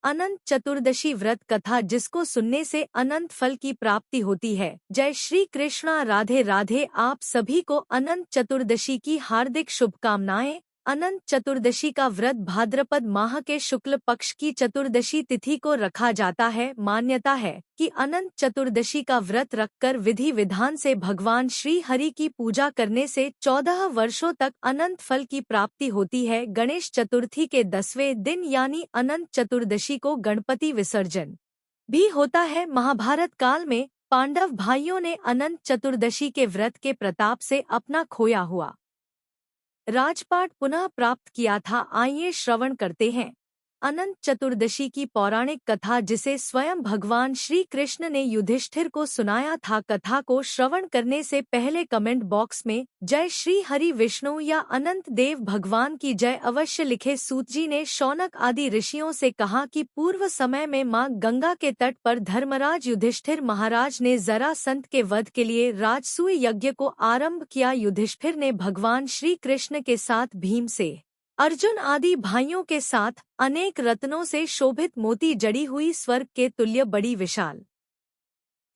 अनंत चतुर्दशी व्रत कथा जिसको सुनने से अनंत फल की प्राप्ति होती है। जय श्री कृष्णा। राधे राधे। आप सभी को अनंत चतुर्दशी की हार्दिक शुभकामनाएं। अनंत चतुर्दशी का व्रत भाद्रपद माह के शुक्ल पक्ष की चतुर्दशी तिथि को रखा जाता है। मान्यता है कि अनंत चतुर्दशी का व्रत रखकर विधि विधान से भगवान श्री हरि की पूजा करने से 14 वर्षों तक अनंत फल की प्राप्ति होती है। गणेश चतुर्थी के 10वें दिन यानी अनंत चतुर्दशी को गणपति विसर्जन भी होता है। महाभारत काल में पांडव भाइयों ने अनंत चतुर्दशी के व्रत के प्रताप से अपना खोया हुआ राजपाट पुनः प्राप्त किया था। आइए श्रवण करते हैं अनंत चतुर्दशी की पौराणिक कथा जिसे स्वयं भगवान श्री कृष्ण ने युधिष्ठिर को सुनाया था। कथा को श्रवण करने से पहले कमेंट बॉक्स में जय श्री हरि विष्णु या अनंत देव भगवान की जय अवश्य लिखे। सूत जी ने शौनक आदि ऋषियों से कहा कि पूर्व समय में मां गंगा के तट पर धर्मराज युधिष्ठिर महाराज ने जरासंध के वध के लिए राजसूय यज्ञ को आरंभ किया। युधिष्ठिर ने भगवान श्री कृष्ण के साथ भीम से अर्जुन आदि भाइयों के साथ अनेक रत्नों से शोभित मोती जड़ी हुई स्वर्ग के तुल्य बड़ी विशाल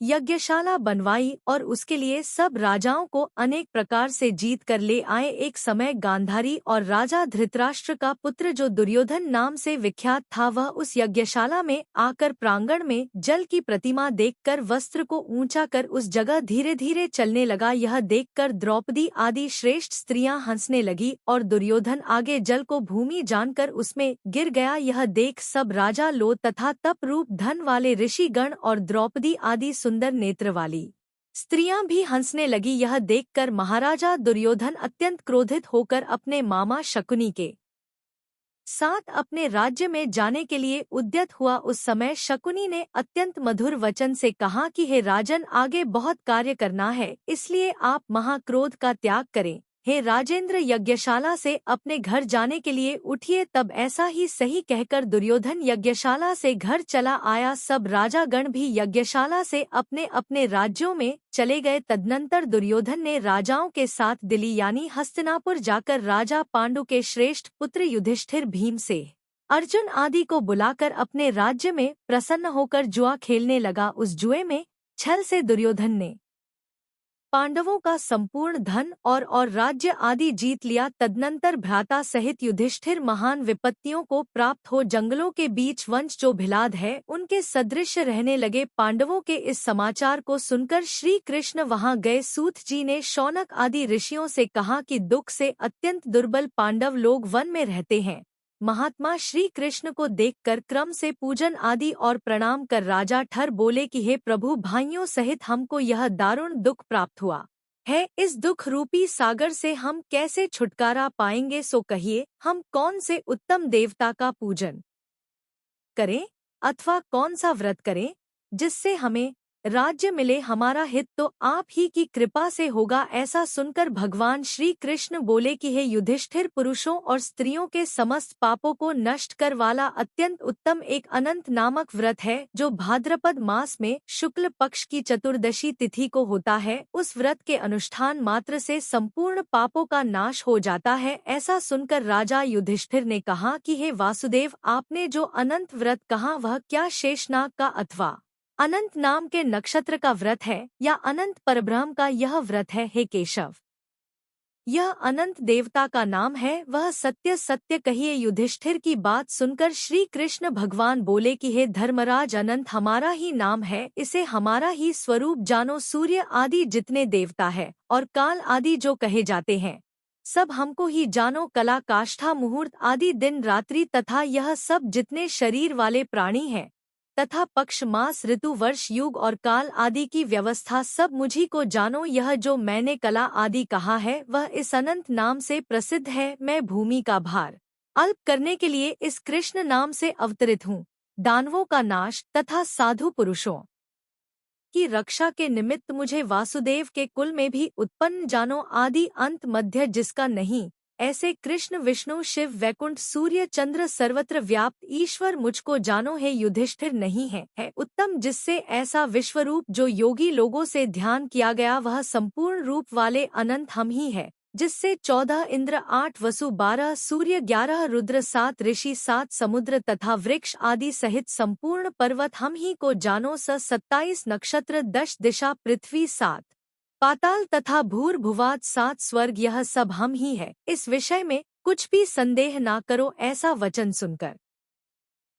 यज्ञशाला बनवाई और उसके लिए सब राजाओं को अनेक प्रकार से जीत कर ले आए। एक समय गांधारी और राजा धृतराष्ट्र का पुत्र जो दुर्योधन नाम से विख्यात था वह उस यज्ञशाला में आकर प्रांगण में जल की प्रतिमा देखकर वस्त्र को ऊंचा कर उस जगह धीरे धीरे चलने लगा। यह देखकर द्रौपदी आदि श्रेष्ठ स्त्रियां हंसने लगी और दुर्योधन आगे जल को भूमि जानकर उसमें गिर गया। यह देख सब राजा लोभ तथा तप रूप धन वाले ऋषिगण और द्रौपदी आदि सुंदर नेत्र वाली स्त्रियां भी हंसने लगी। यह देखकर महाराजा दुर्योधन अत्यंत क्रोधित होकर अपने मामा शकुनी के साथ अपने राज्य में जाने के लिए उद्यत हुआ। उस समय शकुनी ने अत्यंत मधुर वचन से कहा कि हे राजन, आगे बहुत कार्य करना है, इसलिए आप महाक्रोध का त्याग करें। हे राजेंद्र, यज्ञशाला से अपने घर जाने के लिए उठिए। तब ऐसा ही सही कहकर दुर्योधन यज्ञशाला से घर चला आया। सब राजागण भी यज्ञशाला से अपने अपने राज्यों में चले गए। तदनंतर दुर्योधन ने राजाओं के साथ दिल्ली यानी हस्तिनापुर जाकर राजा पांडु के श्रेष्ठ पुत्र युधिष्ठिर, भीम से अर्जुन आदि को बुलाकर अपने राज्य में प्रसन्न होकर जुआ खेलने लगा। उस जुए में छल से दुर्योधन ने पांडवों का संपूर्ण धन और राज्य आदि जीत लिया। तदनंतर भ्राता सहित युधिष्ठिर महान विपत्तियों को प्राप्त हो जंगलों के बीच वंश जो भिलाद है उनके सदृश रहने लगे। पांडवों के इस समाचार को सुनकर श्री कृष्ण वहां गए। सूत जी ने शौनक आदि ऋषियों से कहा कि दुख से अत्यंत दुर्बल पांडव लोग वन में रहते हैं। महात्मा श्री कृष्ण को देखकर क्रम से पूजन आदि और प्रणाम कर राजा ठर बोले कि हे प्रभु, भाइयों सहित हमको यह दारुण दुख प्राप्त हुआ है। इस दुख रूपी सागर से हम कैसे छुटकारा पाएंगे? सो कहिए, हम कौन से उत्तम देवता का पूजन करें अथवा कौन सा व्रत करें जिससे हमें राज्य मिले? हमारा हित तो आप ही की कृपा से होगा। ऐसा सुनकर भगवान श्री कृष्ण बोले कि हे युधिष्ठिर, पुरुषों और स्त्रियों के समस्त पापों को नष्ट कर वाला अत्यंत उत्तम एक अनंत नामक व्रत है जो भाद्रपद मास में शुक्ल पक्ष की चतुर्दशी तिथि को होता है। उस व्रत के अनुष्ठान मात्र से संपूर्ण पापों का नाश हो जाता है। ऐसा सुनकर राजा युधिष्ठिर ने कहा कि हे वासुदेव, आपने जो अनंत व्रत कहा वह क्या शेषनाग का अथवा अनंत नाम के नक्षत्र का व्रत है या अनंत परब्रह्म का यह व्रत है? हे केशव, यह अनंत देवता का नाम है, वह सत्य सत्य कहिए। युधिष्ठिर की बात सुनकर श्री कृष्ण भगवान बोले कि हे धर्मराज, अनंत हमारा ही नाम है, इसे हमारा ही स्वरूप जानो। सूर्य आदि जितने देवता है और काल आदि जो कहे जाते हैं सब हमको ही जानो। कला, काष्ठा, मुहूर्त आदि दिन रात्रि तथा यह सब जितने शरीर वाले प्राणी हैं तथा पक्ष, मास, ऋतु, वर्ष, युग और काल आदि की व्यवस्था सब मुझी को जानो। यह जो मैंने कला आदि कहा है वह इस अनंत नाम से प्रसिद्ध है। मैं भूमि का भार अल्प करने के लिए इस कृष्ण नाम से अवतरित हूँ। दानवों का नाश तथा साधु पुरुषों की रक्षा के निमित्त मुझे वासुदेव के कुल में भी उत्पन्न जानो। आदि अंत मध्य जिसका नहीं, ऐसे कृष्ण, विष्णु, शिव, वैकुंठ, सूर्य, चंद्र, सर्वत्र व्याप्त ईश्वर मुझको जानो। है युधिष्ठिर, नहीं है उत्तम जिससे ऐसा विश्वरूप जो योगी लोगों से ध्यान किया गया वह संपूर्ण रूप वाले अनंत हम ही है। जिससे 14 इंद्र, 8 वसु, 12 सूर्य, 11 रुद्र, 7 ऋषि, 7 समुद्र तथा वृक्ष आदि सहित संपूर्ण पर्वत हम ही को जानो। 27 नक्षत्र, 10 दिशा, पृथ्वी, 7 पाताल तथा भूर भुवात, 7 स्वर्ग, यह सब हम ही है। इस विषय में कुछ भी संदेह ना करो। ऐसा वचन सुनकर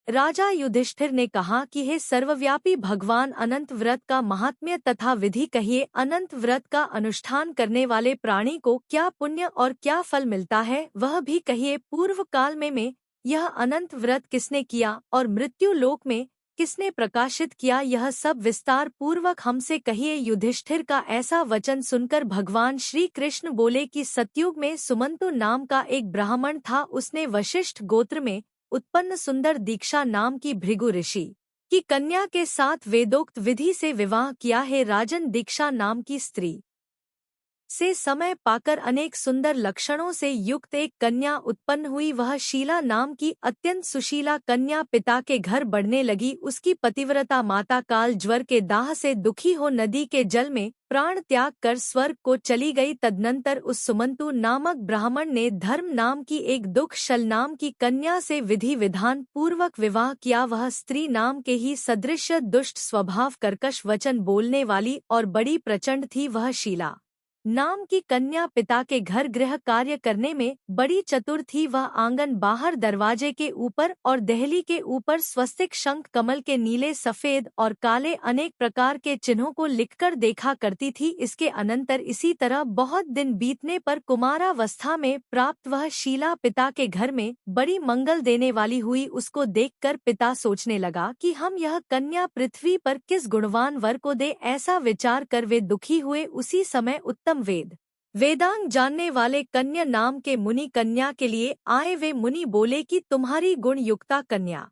राजा युधिष्ठिर ने कहा कि हे सर्वव्यापी भगवान, अनंत व्रत का महात्म्य तथा विधि कहिए। अनंत व्रत का अनुष्ठान करने वाले प्राणी को क्या पुण्य और क्या फल मिलता है, वह भी कहिए। पूर्व काल में यह अनंत व्रत किसने किया और मृत्यु लोक में किसने प्रकाशित किया, यह सब विस्तार पूर्वक हमसे कहिए। युधिष्ठिर का ऐसा वचन सुनकर भगवान श्री कृष्ण बोले कि सतयुग में सुमंतु नाम का एक ब्राह्मण था। उसने वशिष्ठ गोत्र में उत्पन्न सुंदर दीक्षा नाम की भृगु ऋषि की कन्या के साथ वेदोक्त विधि से विवाह किया है। राजन, दीक्षा नाम की स्त्री से समय पाकर अनेक सुंदर लक्षणों से युक्त एक कन्या उत्पन्न हुई। वह शीला नाम की अत्यंत सुशीला कन्या पिता के घर बढ़ने लगी। उसकी पतिव्रता माता काल ज्वर के दाह से दुखी हो नदी के जल में प्राण त्याग कर स्वर्ग को चली गई। तदनंतर उस सुमंतु नामक ब्राह्मण ने धर्म नाम की एक दुख शल नाम की कन्या से विधि विधान पूर्वक विवाह किया। वह स्त्री नाम के ही सदृश दुष्ट स्वभाव, कर्कश वचन बोलने वाली और बड़ी प्रचंड थी। वह शीला नाम की कन्या पिता के घर गृह कार्य करने में बड़ी चतुर थी। वह आंगन बाहर दरवाजे के ऊपर और देहली के ऊपर स्वस्तिक, शंख, कमल के नीले, सफेद और काले अनेक प्रकार के चिन्हों को लिखकर देखा करती थी। इसके अनंतर इसी तरह बहुत दिन बीतने पर कुमारावस्था में प्राप्त वह शीला पिता के घर में बड़ी मंगल देने वाली हुई। उसको देखकर पिता सोचने लगा कि हम यह कन्या पृथ्वी पर किस गुणवान वर को दे। ऐसा विचार कर वे दुखी हुए। उसी समय उत्तम वेदांग जानने वाले कन्या नाम के मुनि कन्या के लिए आए। वे मुनि बोले कि तुम्हारी गुण युक्ता कन्या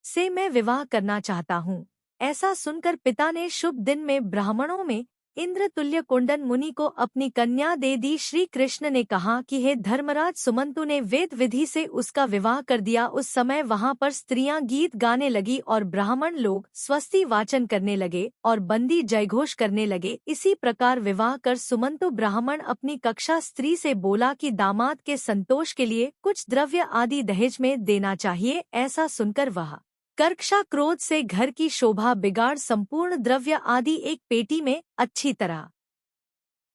से मैं विवाह करना चाहता हूँ। ऐसा सुनकर पिता ने शुभ दिन में ब्राह्मणों में इंद्र तुल्य कुंडन मुनि को अपनी कन्या दे दी। श्री कृष्ण ने कहा कि हे धर्मराज, सुमंतु ने वेद विधि से उसका विवाह कर दिया। उस समय वहां पर स्त्रियां गीत गाने लगी और ब्राह्मण लोग स्वस्ति वाचन करने लगे और बंदी जयघोष करने लगे। इसी प्रकार विवाह कर सुमंतु ब्राह्मण अपनी कक्षा स्त्री से बोला कि दामाद के संतोष के लिए कुछ द्रव्य आदि दहेज में देना चाहिए। ऐसा सुनकर वह कर्कशा क्रोध से घर की शोभा बिगाड़ संपूर्ण द्रव्य आदि एक पेटी में अच्छी तरह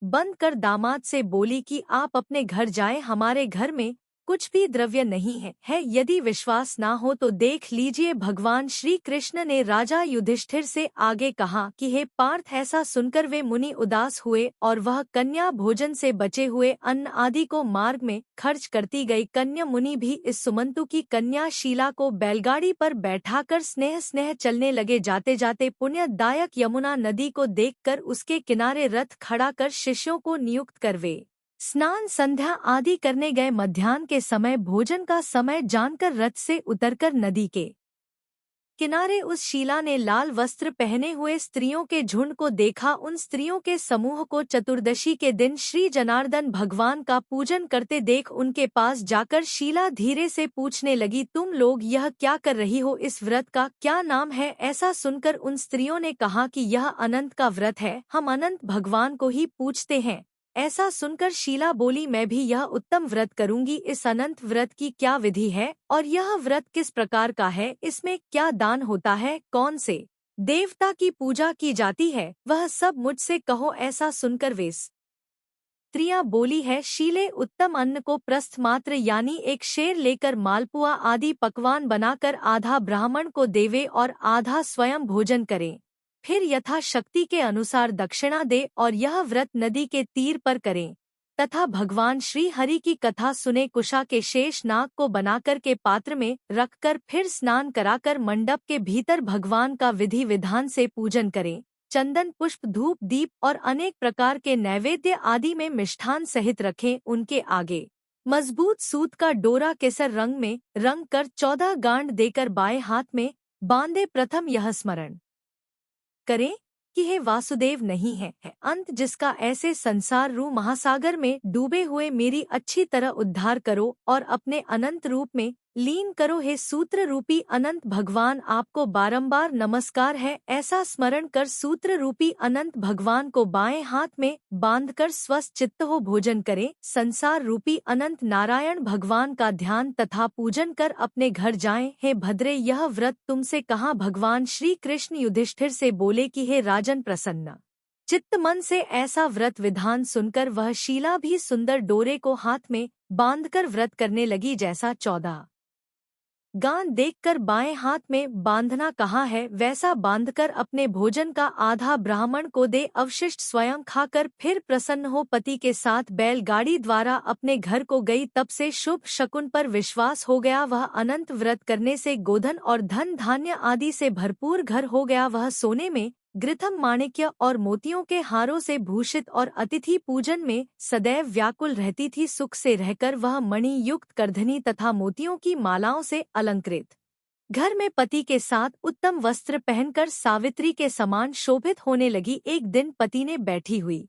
बंद कर दामाद से बोली कि आप अपने घर जाएं, हमारे घर में कुछ भी द्रव्य नहीं है। यदि विश्वास ना हो तो देख लीजिए। भगवान श्री कृष्ण ने राजा युधिष्ठिर से आगे कहा कि हे पार्थ, ऐसा सुनकर वे मुनि उदास हुए और वह कन्या भोजन से बचे हुए अन्न आदि को मार्ग में खर्च करती गई। कन्या मुनि भी इस सुमंतु की कन्या शीला को बैलगाड़ी पर बैठाकर स्नेह स्नेह चलने लगे। जाते जाते पुण्यदायक यमुना नदी को देखकर उसके किनारे रथ खड़ा कर शिष्यों को नियुक्त कर वे स्नान संध्या आदि करने गए। मध्याह्न के समय भोजन का समय जानकर रथ से उतरकर नदी के किनारे उस शीला ने लाल वस्त्र पहने हुए स्त्रियों के झुंड को देखा। उन स्त्रियों के समूह को चतुर्दशी के दिन श्री जनार्दन भगवान का पूजन करते देख उनके पास जाकर शीला धीरे से पूछने लगी, तुम लोग यह क्या कर रही हो? इस व्रत का क्या नाम है? ऐसा सुनकर उन स्त्रियों ने कहा कि यह अनंत का व्रत है, हम अनंत भगवान को ही पूछते हैं। ऐसा सुनकर शीला बोली, मैं भी यह उत्तम व्रत करूंगी। इस अनंत व्रत की क्या विधि है और यह व्रत किस प्रकार का है? इसमें क्या दान होता है? कौन से देवता की पूजा की जाती है? वह सब मुझसे कहो। ऐसा सुनकर वे स्त्रियां बोली है, शीले, उत्तम अन्न को प्रस्थ मात्र यानी एक शेर लेकर मालपुआ आदि पकवान बनाकर आधा ब्राह्मण को देवे और आधा स्वयं भोजन करे। फिर यथाशक्ति के अनुसार दक्षिणा दे और यह व्रत नदी के तीर पर करें तथा भगवान श्री हरि की कथा सुने। कुशा के शेष नाग को बनाकर के पात्र में रखकर फिर स्नान कराकर मंडप के भीतर भगवान का विधि विधान से पूजन करें। चंदन, पुष्प, धूप, दीप और अनेक प्रकार के नैवेद्य आदि में मिष्ठान सहित रखें। उनके आगे मजबूत सूत का डोरा केसर रंग में रंग कर 14 गांठ देकर बाएं हाथ में बांधे। प्रथम यह स्मरण करें कि हे वासुदेव नहीं है अंत, जिसका ऐसे संसार रूप महासागर में डूबे हुए मेरी अच्छी तरह उद्धार करो और अपने अनंत रूप में लीन करो। हे सूत्र रूपी अनंत भगवान, आपको बारंबार नमस्कार है। ऐसा स्मरण कर सूत्र रूपी अनंत भगवान को बाएं हाथ में बांधकर स्वस्थ चित्त हो भोजन करें। संसार रूपी अनंत नारायण भगवान का ध्यान तथा पूजन कर अपने घर जाएं। हे भद्रे, यह व्रत तुमसे कहा। भगवान श्री कृष्ण युधिष्ठिर से बोले कि हे राजन, प्रसन्न चित्त मन से ऐसा व्रत विधान सुनकर वह शीला भी सुंदर डोरे को हाथ में बांधकर व्रत करने लगी, जैसा 14 गान देखकर बाएं हाथ में बांधना कहा है, वैसा बांधकर अपने भोजन का आधा ब्राह्मण को दे, अवशिष्ट स्वयं खाकर फिर प्रसन्न हो पति के साथ बैलगाड़ी द्वारा अपने घर को गई। तब से शुभ शकुन पर विश्वास हो गया। वह अनंत व्रत करने से गोधन और धन धान्य आदि से भरपूर घर हो गया। वह सोने में गृथम माणिक्य और मोतियों के हारों से भूषित और अतिथि पूजन में सदैव व्याकुल रहती थी। सुख से रहकर वह मणि युक्त करधनी तथा मोतियों की मालाओं से अलंकृत घर में पति के साथ उत्तम वस्त्र पहनकर सावित्री के समान शोभित होने लगी। एक दिन पति ने बैठी हुई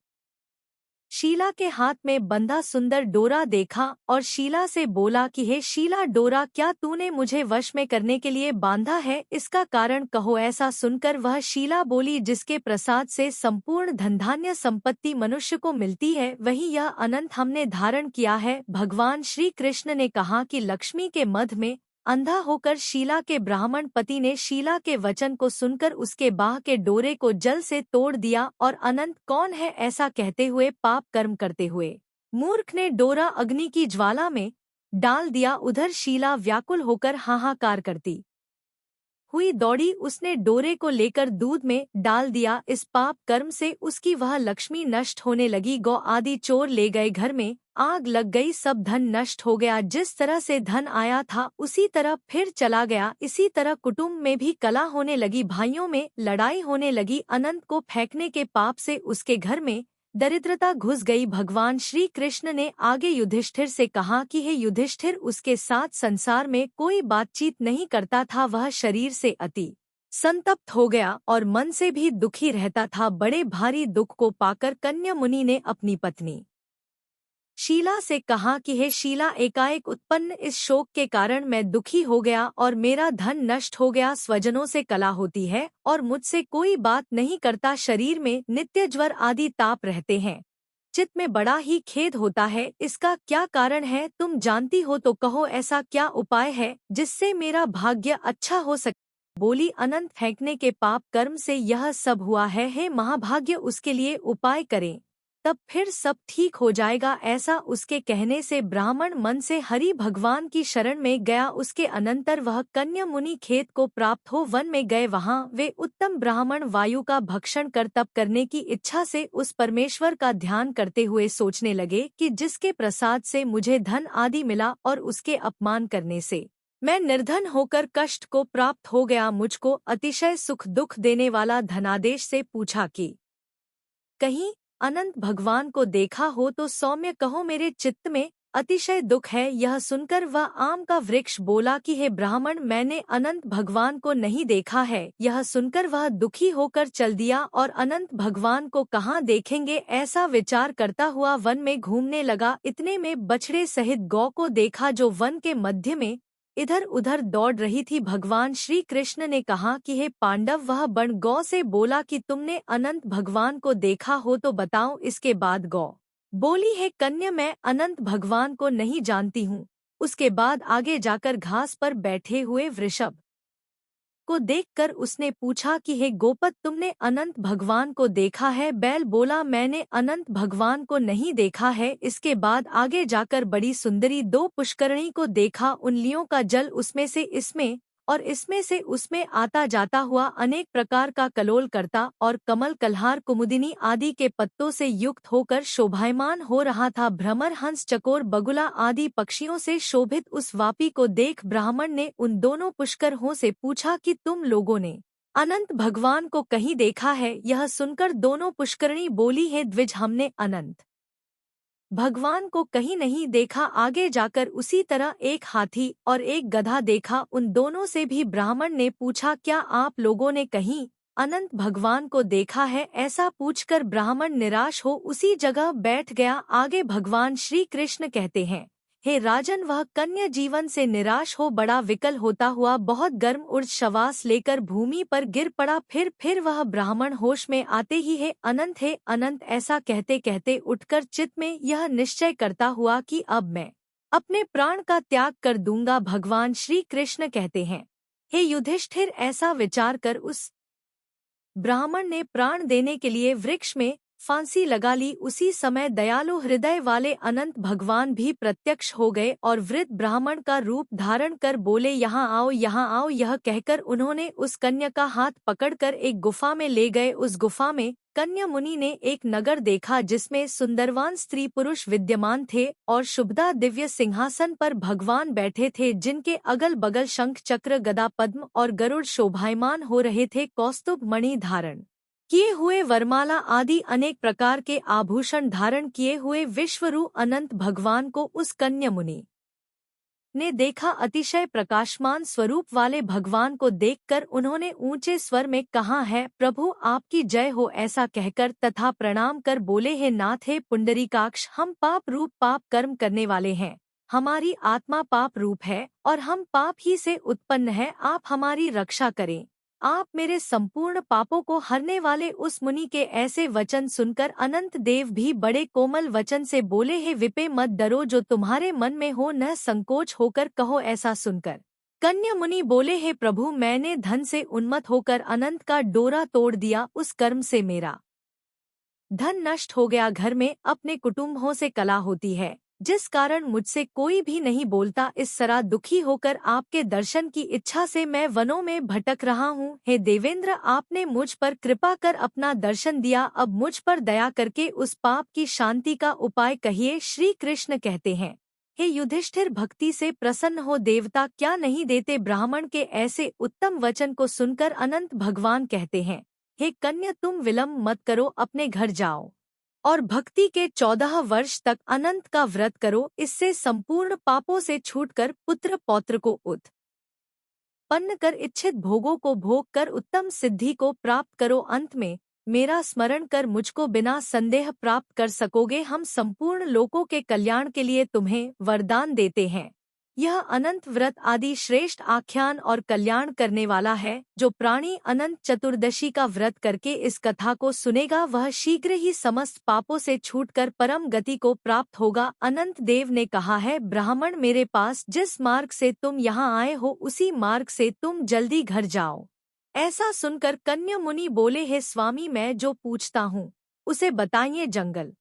शीला के हाथ में बंधा सुंदर डोरा देखा और शीला से बोला कि हे शीला, डोरा क्या तूने मुझे वश में करने के लिए बांधा है? इसका कारण कहो। ऐसा सुनकर वह शीला बोली, जिसके प्रसाद से संपूर्ण धनधान्य संपत्ति मनुष्य को मिलती है, वही यह अनंत हमने धारण किया है। भगवान श्री कृष्ण ने कहा कि लक्ष्मी के मध में अंधा होकर शीला के ब्राह्मण पति ने शीला के वचन को सुनकर उसके बाह के डोरे को जल से तोड़ दिया और अनंत कौन है ऐसा कहते हुए पाप कर्म करते हुए मूर्ख ने डोरा अग्नि की ज्वाला में डाल दिया। उधर शीला व्याकुल होकर हाहाकार करती हुई दौड़ी, उसने डोरे को लेकर दूध में डाल दिया। इस पाप कर्म से उसकी वह लक्ष्मी नष्ट होने लगी। गौ आदि चोर ले गए, घर में आग लग गई, सब धन नष्ट हो गया। जिस तरह से धन आया था उसी तरह फिर चला गया। इसी तरह कुटुंब में भी कलह होने लगी, भाइयों में लड़ाई होने लगी। अनंत को फेंकने के पाप से उसके घर में दरिद्रता घुस गई। भगवान श्री कृष्ण ने आगे युधिष्ठिर से कहा कि हे युधिष्ठिर, उसके साथ संसार में कोई बातचीत नहीं करता था। वह शरीर से अति संतप्त हो गया और मन से भी दुखी रहता था। बड़े भारी दुख को पाकर कन्या मुनि ने अपनी पत्नी शीला से कहा कि हे शीला, एकाएक उत्पन्न इस शोक के कारण मैं दुखी हो गया और मेरा धन नष्ट हो गया। स्वजनों से कलह होती है और मुझसे कोई बात नहीं करता। शरीर में नित्य ज्वर आदि ताप रहते हैं। चित्त में बड़ा ही खेद होता है। इसका क्या कारण है? तुम जानती हो तो कहो, ऐसा क्या उपाय है जिससे मेरा भाग्य अच्छा हो सके? बोली, अनंत फेंकने के पाप कर्म से यह सब हुआ है। हे महाभाग्य, उसके लिए उपाय करें, तब फिर सब ठीक हो जाएगा। ऐसा उसके कहने से ब्राह्मण मन से हरि भगवान की शरण में गया। उसके अनंतर वह कन्या मुनि खेत को प्राप्त हो वन में गए। वहां वे उत्तम ब्राह्मण वायु का भक्षण कर तप करने की इच्छा से उस परमेश्वर का ध्यान करते हुए सोचने लगे कि जिसके प्रसाद से मुझे धन आदि मिला और उसके अपमान करने से मैं निर्धन होकर कष्ट को प्राप्त हो गया, मुझको अतिशय सुख दुख देने वाला धनादेश से पूछा कि कहीं अनंत भगवान को देखा हो तो सौम्य कहो, मेरे चित्त में अतिशय दुख है। यह सुनकर वह आम का वृक्ष बोला कि हे ब्राह्मण, मैंने अनंत भगवान को नहीं देखा है। यह सुनकर वह दुखी होकर चल दिया और अनंत भगवान को कहाँ देखेंगे ऐसा विचार करता हुआ वन में घूमने लगा। इतने में बछड़े सहित गौ को देखा जो वन के मध्य में इधर उधर दौड़ रही थी। भगवान श्री कृष्ण ने कहा कि हे पांडव, वह बण गौ से बोला कि तुमने अनंत भगवान को देखा हो तो बताओ। इसके बाद गौ बोली, हे कन्या, मैं अनंत भगवान को नहीं जानती हूँ। उसके बाद आगे जाकर घास पर बैठे हुए वृषभ को देखकर उसने पूछा कि हे गोपत, तुमने अनंत भगवान को देखा है? बैल बोला, मैंने अनंत भगवान को नहीं देखा है। इसके बाद आगे जाकर बड़ी सुंदरी दो पुष्करणी को देखा। उंगलियों का जल उसमें से इसमें और इसमें से उसमें आता जाता हुआ अनेक प्रकार का कलोल करता और कमल, कल्हार, कुमुदिनी आदि के पत्तों से युक्त होकर शोभायमान हो रहा था। भ्रमर, हंस, चकोर, बगुला आदि पक्षियों से शोभित उस वापी को देख ब्राह्मण ने उन दोनों पुष्करों से पूछा कि तुम लोगों ने अनंत भगवान को कहीं देखा है? यह सुनकर दोनों पुष्करणी बोली, है द्विज, हमने अनंत भगवान को कहीं नहीं देखा। आगे जाकर उसी तरह एक हाथी और एक गधा देखा। उन दोनों से भी ब्राह्मण ने पूछा, क्या आप लोगों ने कहीं अनंत भगवान को देखा है? ऐसा पूछकर ब्राह्मण निराश हो उसी जगह बैठ गया। आगे भगवान श्री कृष्ण कहते हैं, हे राजन, वह कन्या जीवन से निराश हो बड़ा विकल होता हुआ बहुत गर्म ऊर्ज श्वास लेकर भूमि पर गिर पड़ा। फिर वह ब्राह्मण होश में आते ही हे अनंत ऐसा कहते कहते उठकर चित्त में यह निश्चय करता हुआ कि अब मैं अपने प्राण का त्याग कर दूंगा। भगवान श्री कृष्ण कहते हैं, हे युधिष्ठिर, ऐसा विचार कर उस ब्राह्मण ने प्राण देने के लिए वृक्ष में फांसी लगा ली। उसी समय दयालु हृदय वाले अनंत भगवान भी प्रत्यक्ष हो गए और वृद्ध ब्राह्मण का रूप धारण कर बोले, यहाँ आओ, यहाँ आओ। यह कहकर उन्होंने उस कन्या का हाथ पकड़कर एक गुफा में ले गए। उस गुफा में कन्या मुनि ने एक नगर देखा जिसमें सुंदरवान स्त्री पुरुष विद्यमान थे और शुभदा दिव्य सिंहासन पर भगवान बैठे थे, जिनके अगल बगल शंख चक्र गदा पद्म और गरुड़ शोभायमान हो रहे थे। कौस्तुभ मणि धारण किए हुए, वरमाला आदि अनेक प्रकार के आभूषण धारण किए हुए विश्वरू अनंत भगवान को उस कन्या मुनि ने देखा। अतिशय प्रकाशमान स्वरूप वाले भगवान को देखकर उन्होंने ऊंचे स्वर में कहा, है प्रभु आपकी जय हो। ऐसा कहकर तथा प्रणाम कर बोले, हे नाथ, हे पुंडरीकाक्ष, हम पाप रूप पाप कर्म करने वाले हैं। हमारी आत्मा पाप रूप है और हम पाप ही से उत्पन्न है। आप हमारी रक्षा करें। आप मेरे संपूर्ण पापों को हरने वाले उस मुनि के ऐसे वचन सुनकर अनंत देव भी बड़े कोमल वचन से बोले, हे विपे, मत डरो, जो तुम्हारे मन में हो न संकोच होकर कहो। ऐसा सुनकर कन्या मुनि बोले, हे प्रभु, मैंने धन से उन्मत्त होकर अनंत का डोरा तोड़ दिया। उस कर्म से मेरा धन नष्ट हो गया। घर में अपने कुटुंबों से कला होती है, जिस कारण मुझसे कोई भी नहीं बोलता। इस तरह दुखी होकर आपके दर्शन की इच्छा से मैं वनों में भटक रहा हूँ। हे देवेंद्र, आपने मुझ पर कृपा कर अपना दर्शन दिया। अब मुझ पर दया करके उस पाप की शांति का उपाय कहिए। श्री कृष्ण कहते हैं, हे युधिष्ठिर, भक्ति से प्रसन्न हो, देवता क्या नहीं देते। ब्राह्मण के ऐसे उत्तम वचन को सुनकर अनंत भगवान कहते हैं, हे कन्या, तुम विलंब मत करो, अपने घर जाओ और भक्ति के 14 वर्ष तक अनंत का व्रत करो। इससे संपूर्ण पापों से छूटकर पुत्र पौत्र को उत्पन्न कर इच्छित भोगों को भोग कर उत्तम सिद्धि को प्राप्त करो। अंत में मेरा स्मरण कर मुझको बिना संदेह प्राप्त कर सकोगे। हम संपूर्ण लोकों के कल्याण के लिए तुम्हें वरदान देते हैं। यह अनंत व्रत आदि श्रेष्ठ आख्यान और कल्याण करने वाला है। जो प्राणी अनंत चतुर्दशी का व्रत करके इस कथा को सुनेगा, वह शीघ्र ही समस्त पापों से छूटकर परम गति को प्राप्त होगा। अनंत देव ने कहा है, ब्राह्मण, मेरे पास जिस मार्ग से तुम यहाँ आए हो उसी मार्ग से तुम जल्दी घर जाओ। ऐसा सुनकर कन्या मुनि बोले, हे स्वामी, मैं जो पूछता हूँ उसे बताइए। जंगल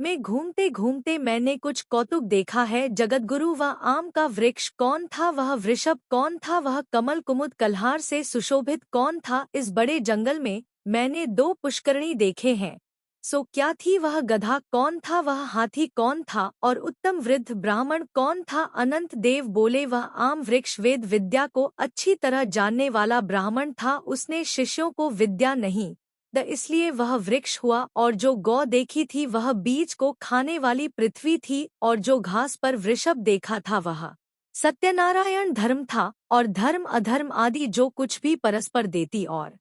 में घूमते घूमते मैंने कुछ कौतुक देखा है। जगतगुरु, वह आम का वृक्ष कौन था? वह वृषभ कौन था? वह कमल कुमुद कल्हार से सुशोभित कौन था? इस बड़े जंगल में मैंने 2 पुष्करणी देखे हैं, सो क्या थी? वह गधा कौन था? वह हाथी कौन था? और उत्तम वृद्ध ब्राह्मण कौन था? अनंत देव बोले, वह आम वृक्ष वेद विद्या को अच्छी तरह जानने वाला ब्राह्मण था। उसने शिष्यों को विद्या नहीं इसलिए वह वृक्ष हुआ। और जो गौ देखी थी वह बीज को खाने वाली पृथ्वी थी। और जो घास पर वृषभ देखा था वह सत्यनारायण धर्म था। और धर्म अधर्म आदि जो कुछ भी परस्पर देती और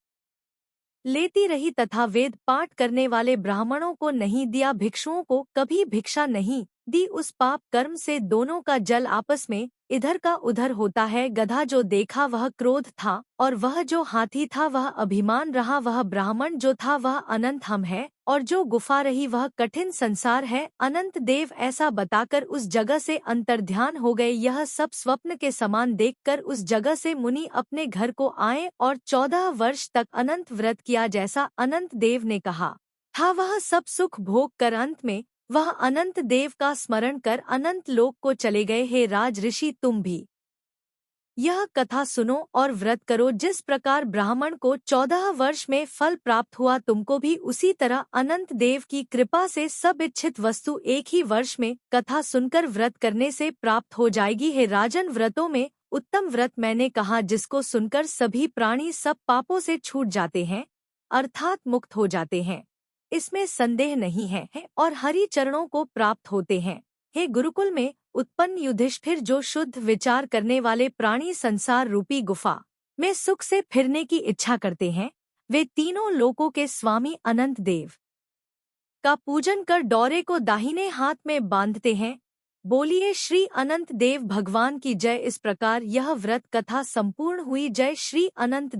लेती रही तथा वेद पाठ करने वाले ब्राह्मणों को नहीं दिया, भिक्षुओं को कभी भिक्षा नहीं दी, उस पाप कर्म से दोनों का जल आपस में इधर का उधर होता है। गधा जो देखा वह क्रोध था और वह जो हाथी था वह अभिमान रहा। वह ब्राह्मण जो था वह अनंत हम है और जो गुफा रही वह कठिन संसार है। अनंत देव ऐसा बताकर उस जगह से अंतर्ध्यान हो गए। यह सब स्वप्न के समान देखकर उस जगह से मुनि अपने घर को आए और 14 वर्ष तक अनंत व्रत किया। जैसा अनंत देव ने कहा था वह सब सुख भोग कर अंत में वह अनंत देव का स्मरण कर अनंत लोक को चले गए। हे राज ऋषि, तुम भी यह कथा सुनो और व्रत करो। जिस प्रकार ब्राह्मण को 14 वर्ष में फल प्राप्त हुआ, तुमको भी उसी तरह अनंत देव की कृपा से सब इच्छित वस्तु एक ही वर्ष में कथा सुनकर व्रत करने से प्राप्त हो जाएगी। हे राजन, व्रतों में उत्तम व्रत मैंने कहा जिसको सुनकर सभी प्राणी सब पापों से छूट जाते हैं अर्थात मुक्त हो जाते हैं, इसमें संदेह नहीं है और हरि चरणों को प्राप्त होते हैं। हे गुरुकुल में उत्पन्न युधिष्ठिर, जो शुद्ध विचार करने वाले प्राणी संसार रूपी गुफा में सुख से फिरने की इच्छा करते हैं, वे तीनों लोकों के स्वामी अनंत देव का पूजन कर डोरे को दाहिने हाथ में बांधते हैं बोलिए श्री अनंत देव भगवान की जय। इस प्रकार यह व्रत कथा संपूर्ण हुई। जय श्री अनंत देव।